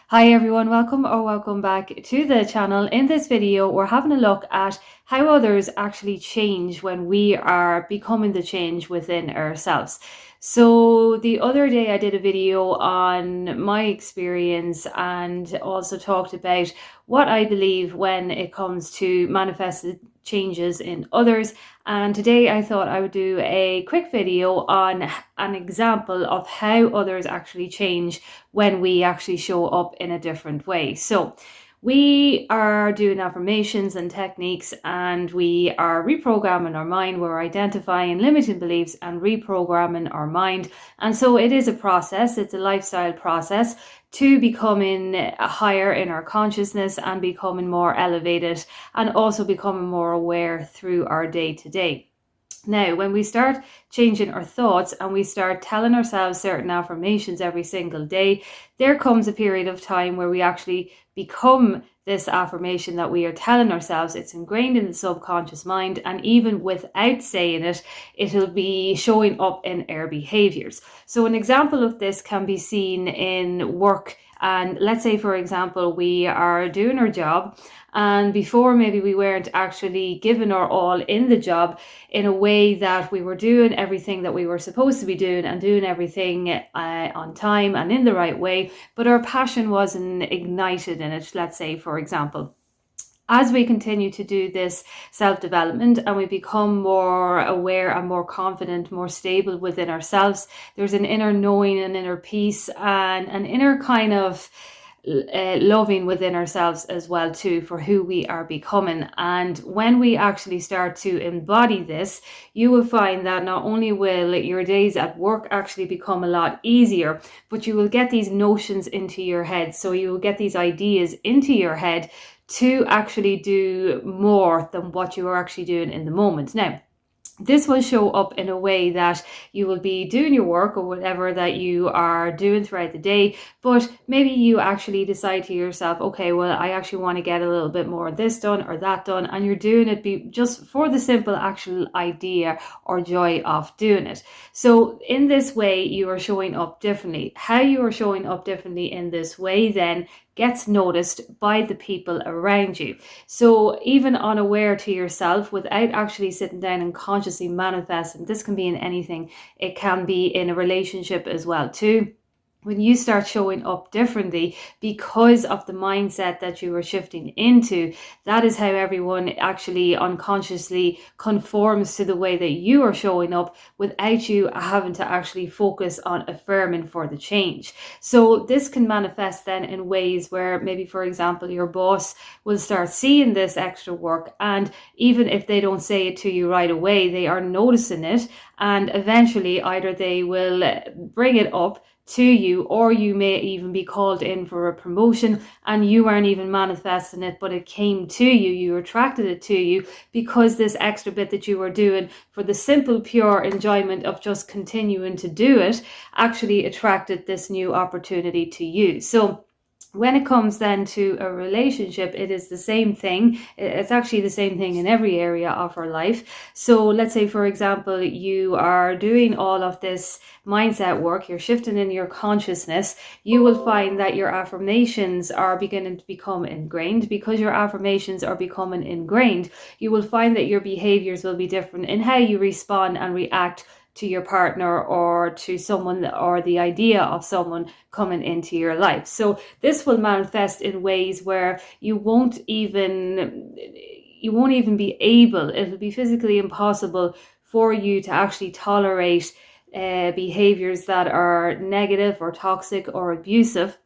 Hi everyone, welcome back to the channel. In this video, we're having a look at how others actually change when we are becoming the change within ourselves. So the other day I did a video on my experience and also talked about what I believe when it comes to manifested changes in others. And today I thought I would do a quick video on an example of how others actually change when we actually show up in a different way. So we are doing affirmations and techniques, and we are reprogramming our mind. We're identifying limiting beliefs and reprogramming our mind. And so it is a process, it's a lifestyle process to becoming higher in our consciousness and becoming more elevated and also becoming more aware through our day to day. Now, when we start changing our thoughts and we start telling ourselves certain affirmations every single day, there comes a period of time where we actually become this affirmation that we are telling ourselves. It's ingrained in the subconscious mind, and even without saying it, it'll be showing up in our behaviors. So an example of this can be seen in work. And let's say, for example, we are doing our job, and before maybe we weren't actually giving our all in the job in a way that we were doing everything that we were supposed to be doing and doing everything on time and in the right way, but our passion wasn't ignited in it, let's say, for example. As we continue to do this self-development and we become more aware and more confident, more stable within ourselves, there's an inner knowing, an inner peace, and an inner kind of loving within ourselves as well too for who we are becoming. And when we actually start to embody this, you will find that not only will your days at work actually become a lot easier, but you will get these notions into your head. So you will get these ideas into your head to actually do more than what you are actually doing in the moment. Now, this will show up in a way that you will be doing your work or whatever that you are doing throughout the day, but maybe you actually decide to yourself, okay, well, I actually want to get a little bit more of this done or that done, and you're doing it just for the simple actual idea or joy of doing it. So in this way, you are showing up differently. How you are showing up differently in this way then gets noticed by the people around you. So even unaware to yourself, without actually sitting down and consciously manifesting, this can be in anything. It can be in a relationship as well too. When you start showing up differently because of the mindset that you are shifting into, that is how everyone actually unconsciously conforms to the way that you are showing up without you having to actually focus on affirming for the change. So this can manifest then in ways where maybe, for example, your boss will start seeing this extra work, and even if they don't say it to you right away, they are noticing it, and eventually either they will bring it up to you, or you may even be called in for a promotion and you aren't even manifesting it, but it came to you, you attracted it to you because this extra bit that you were doing for the simple pure enjoyment of just continuing to do it actually attracted this new opportunity to you. So when it comes then to a relationship, it is the same thing. It's actually the same thing in every area of our life. So let's say, for example, you are doing all of this mindset work, you're shifting in your consciousness, you will find that your affirmations are beginning to become ingrained. Because your affirmations are becoming ingrained, you will find that your behaviors will be different in how you respond and react to your partner or to someone or the idea of someone coming into your life. So this will manifest in ways where you won't even be able, it'll be physically impossible for you to actually tolerate behaviors that are negative or toxic or abusive.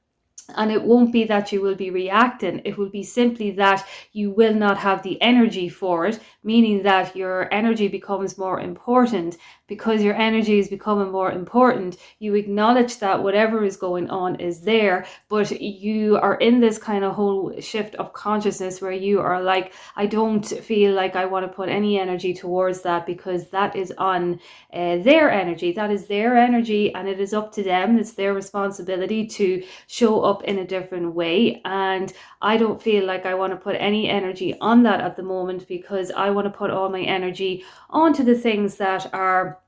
And it won't be that you will be reacting. It will be simply that you will not have the energy for it, meaning that your energy becomes more important. Because your energy is becoming more important, you acknowledge that whatever is going on is there, but you are in this kind of whole shift of consciousness where you are like, I don't feel like I want to put any energy towards that, because that is on their energy. That is their energy, and it is up to them. It's their responsibility to show up in a different way, and I don't feel like I want to put any energy on that at the moment, because I want to put all my energy onto the things that are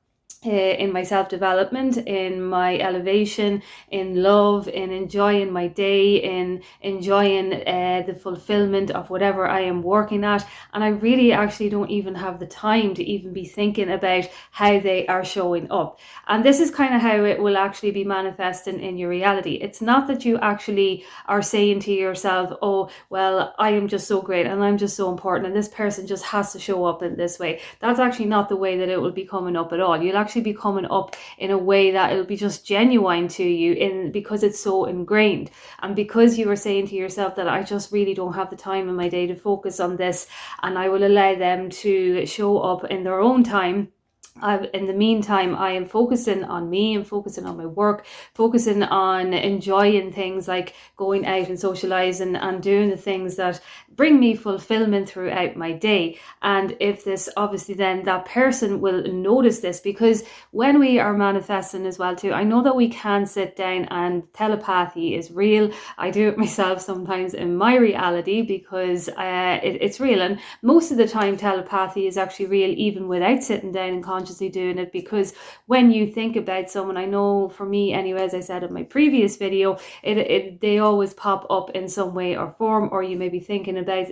in my self-development, in my elevation, in love, in enjoying my day, in enjoying the fulfillment of whatever I am working at. And I really actually don't even have the time to even be thinking about how they are showing up. And this is kind of how it will actually be manifesting in your reality. It's not that you actually are saying to yourself, oh, well, I am just so great and I'm just so important and this person just has to show up in this way. That's actually not the way that it will be coming up at all. You'll actually be coming up in a way that it'll be just genuine to you, because it's so ingrained, and because you are saying to yourself that I just really don't have the time in my day to focus on this, and I will allow them to show up in their own time. In the meantime, I am focusing on me and focusing on my work, focusing on enjoying things like going out and socializing and doing the things that bring me fulfillment throughout my day. And if this, obviously then that person will notice this, because when we are manifesting as well too, I know that we can sit down, and telepathy is real. I do it myself sometimes in my reality, because it's real. And most of the time telepathy is actually real even without sitting down and consciously doing it, because when you think about someone, I know for me anyway, as I said in my previous video, they always pop up in some way or form, or you may be thinking about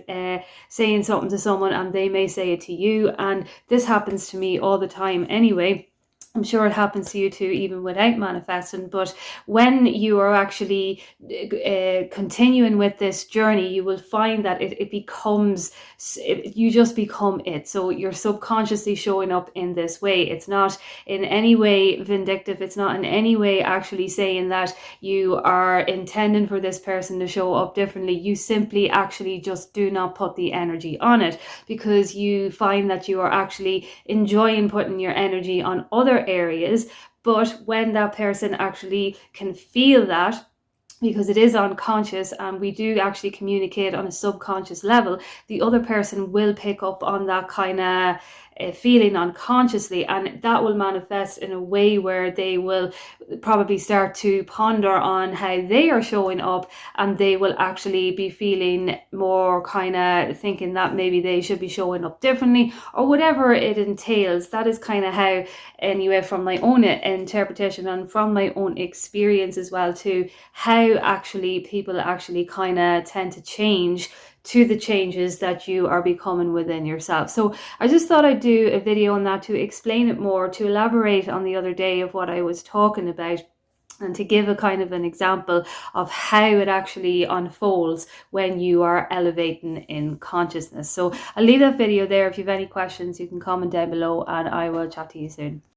saying something to someone and they may say it to you. And this happens to me all the time anyway. I'm sure it happens to you too, even without manifesting. But when you are actually continuing with this journey, you will find that it becomes, you just become it. So you're subconsciously showing up in this way. It's not in any way vindictive. It's not in any way actually saying that you are intending for this person to show up differently. You simply actually just do not put the energy on it, because you find that you are actually enjoying putting your energy on other areas. But when that person actually can feel that, because it is unconscious and we do actually communicate on a subconscious level, the other person will pick up on that kind of feeling unconsciously, and that will manifest in a way where they will probably start to ponder on how they are showing up, and they will actually be feeling more kind of thinking that maybe they should be showing up differently or whatever it entails. That is kind of how, anyway, from my own interpretation and from my own experience as well too, how actually people actually kind of tend to change to the changes that you are becoming within yourself. So I just thought I'd do a video on that to explain it more, to elaborate on the other day of what I was talking about, and to give a kind of an example of how it actually unfolds when you are elevating in consciousness. So I'll leave that video there. If you have any questions, you can comment down below and I will chat to you soon.